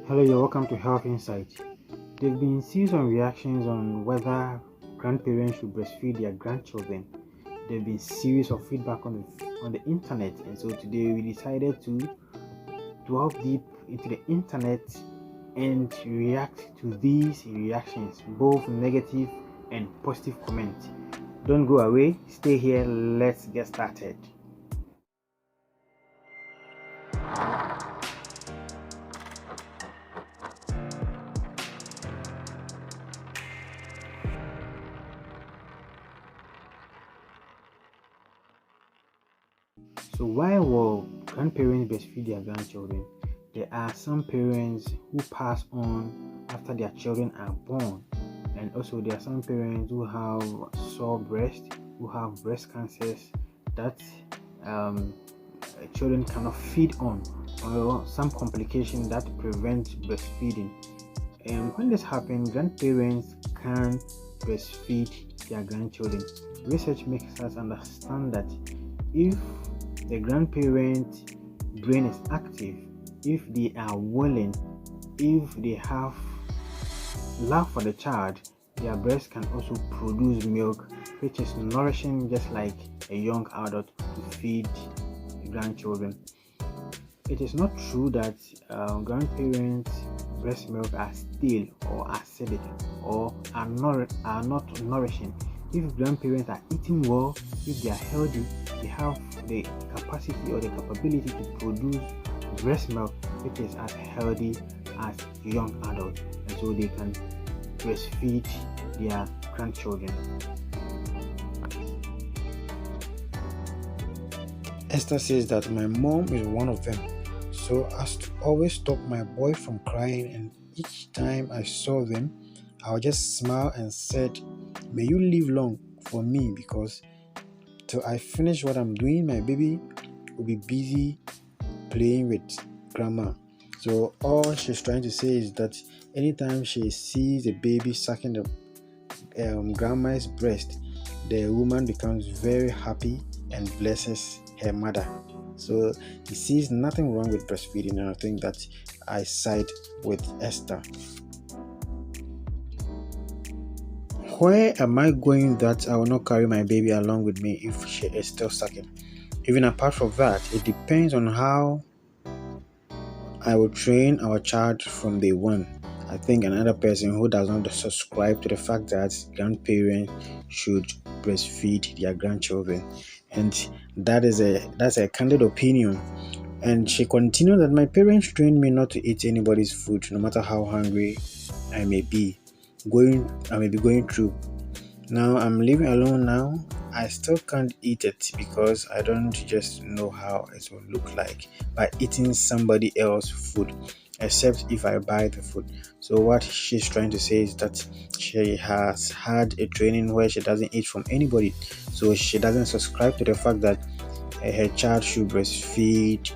Hello, you're welcome to Health Insight. There have been series of reactions on whether grandparents should breastfeed their grandchildren. There have been series of feedback on the internet, and so today we decided to delve deep into the internet and react to these reactions, both negative and positive comments. Don't go away, stay here, let's get started. So why will grandparents breastfeed their grandchildren? There are some parents who pass on after their children are born, and also there are some parents who have sore breast, who have breast cancers that children cannot feed on, or some complication that prevent breastfeeding. And when this happens, grandparents can breastfeed their grandchildren. Research makes us understand that if the grandparent's brain is active, if they are willing, if they have love for the child, their breast can also produce milk, which is nourishing just like a young adult to feed grandchildren. It is not true that grandparents' breast milk are stale or acidic or are not nourishing. If grandparents are eating well, if they are healthy, they have the capacity or the capability to produce breast milk which is as healthy as young adults, and so they can breastfeed their grandchildren. Esther says that my mom is one of them, so as to always stop my boy from crying, and each time I saw them, I would just smile and said, "May you live long for me, because till I finish what I'm doing, my baby will be busy playing with grandma." So all she's trying to say is that anytime she sees a baby sucking the grandma's breast, the woman becomes very happy and blesses her mother. So he sees nothing wrong with breastfeeding, and I think that I side with Esther. Where am I going that I will not carry my baby along with me if she is still sucking? Even apart from that, it depends on how I will train our child from day one. I think another person who does not subscribe to the fact that grandparents should breastfeed their grandchildren, and that's a candid opinion. And she continued that my parents trained me not to eat anybody's food, no matter how hungry I may be going through. Now I'm living alone now. I still can't eat it because I don't just know how it will look like by eating somebody else's food, except if I buy the food. So what she's trying to say is that she has had a training where she doesn't eat from anybody, so she doesn't subscribe to the fact that her child should breastfeed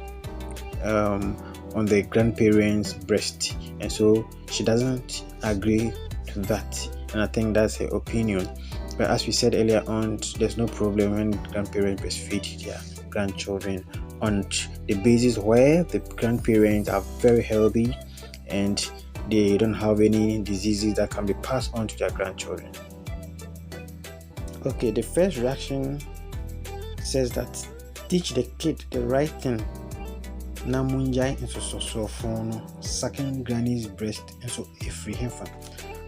on the grandparents' breast, and so she doesn't agree to that. And I think that's her opinion. But as we said earlier on, there's no problem when grandparents breastfeed their grandchildren on the basis where the grandparents are very healthy and they don't have any diseases that can be passed on to their grandchildren. Okay, the first reaction says that teach the kid the right thing. Namunjai and sucking granny's breast and so free him.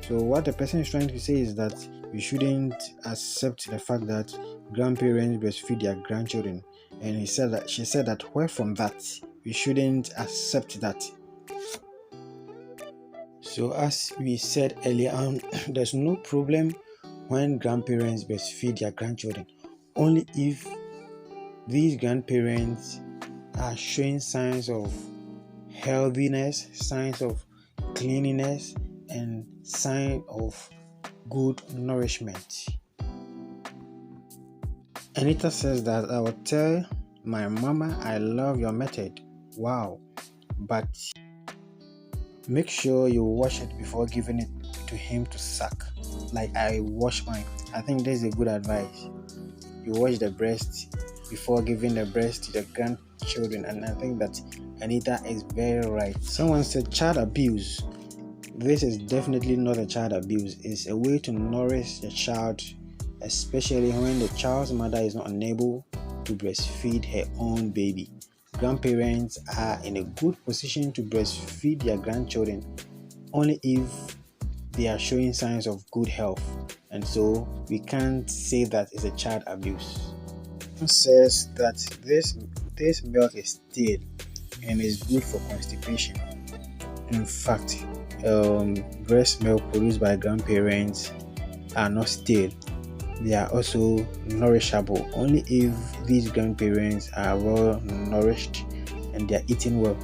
So what the person is trying to say is that we shouldn't accept the fact that grandparents breastfeed their grandchildren, and she said that where from that we shouldn't accept that. So as we said earlier on, there's no problem when grandparents breastfeed their grandchildren, only if these grandparents are showing signs of healthiness, signs of cleanliness, and sign of good nourishment. Anita says that I will tell my mama I love your method. Wow, but make sure you wash it before giving it to him to suck, like I wash mine. I think this is a good advice. You wash the breast before giving the breast to the grandchildren, and I think that Anita is very right. Someone said child abuse. This is definitely not a child abuse. It's a way to nourish the child, especially when the child's mother is not unable to breastfeed her own baby. Grandparents are in a good position to breastfeed their grandchildren only if they are showing signs of good health, and so we can't say that it's a child abuse. It says that this milk is stale and is good for constipation. In fact, breast milk produced by grandparents are not stale. They are also nourishable only if these grandparents are well nourished and they are eating well.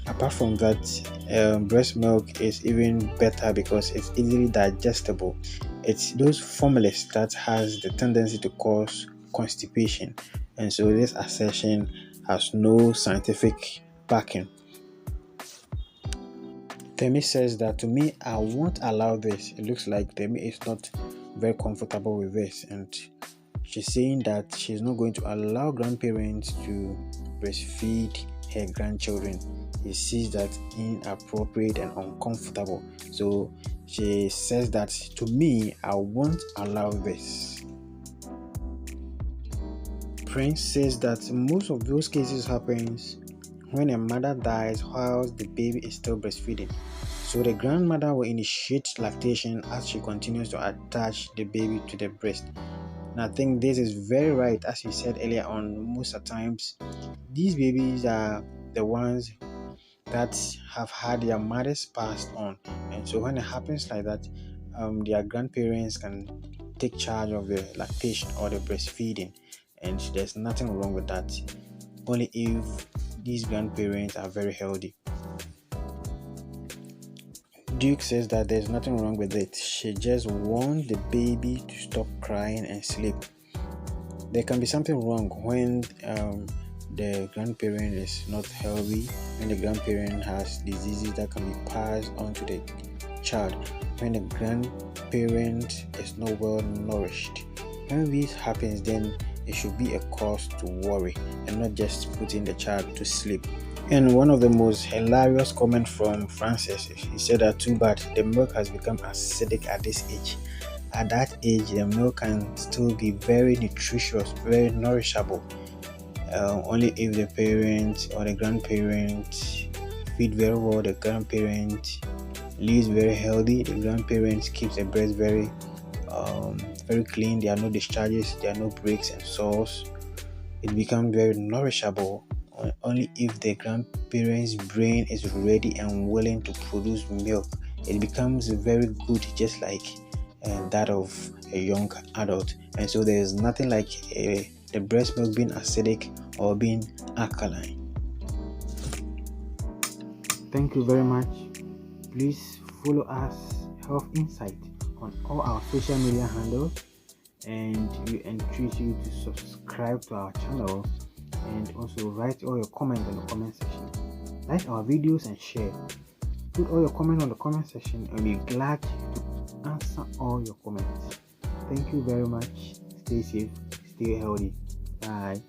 Apart from that, breast milk is even better because it's easily digestible. It's those formulas that has the tendency to cause constipation, and so this assertion has no scientific backing. Temi says that to me, I won't allow this. It looks like Temi is not very comfortable with this, and she's saying that she's not going to allow grandparents to breastfeed her grandchildren. She sees that inappropriate and uncomfortable. So she says that to me, I won't allow this. Prince says that most of those cases happens when a mother dies while the baby is still breastfeeding. So the grandmother will initiate lactation as she continues to attach the baby to the breast. And I think this is very right, as you said earlier on. Most of the times, these babies are the ones that have had their mothers passed on, and so when it happens like that, their grandparents can take charge of the lactation or the breastfeeding, and there's nothing wrong with that, only if these grandparents are very healthy. Duke says that there's nothing wrong with it. She just wants the baby to stop crying and sleep. There can be something wrong when the grandparent is not healthy, when the grandparent has diseases that can be passed on to the child, when the grandparent is not well nourished. When this happens, then it should be a cause to worry and not just putting the child to sleep. And one of the most hilarious comments from Francis, he said that too bad the milk has become acidic at this age. At that age, the milk can still be very nutritious, very nourishable, only if the parents or the grandparents feed very well, the grandparent lives very healthy, the grandparents keeps the breast very clean, there are no discharges, there are no breaks and sores. It becomes very nourishable only if the grandparent's brain is ready and willing to produce milk. It becomes very good, just like that of a young adult. And so there is nothing like the breast milk being acidic or being alkaline. Thank you very much. Please follow us, Health Insight, on all our social media handles, and we encourage you to subscribe to our channel and also write all your comments in the comment section. Like our videos and share. Put all your comments on the comment section and we'll be glad to answer all your comments. Thank you very much. Stay safe, stay healthy. Bye.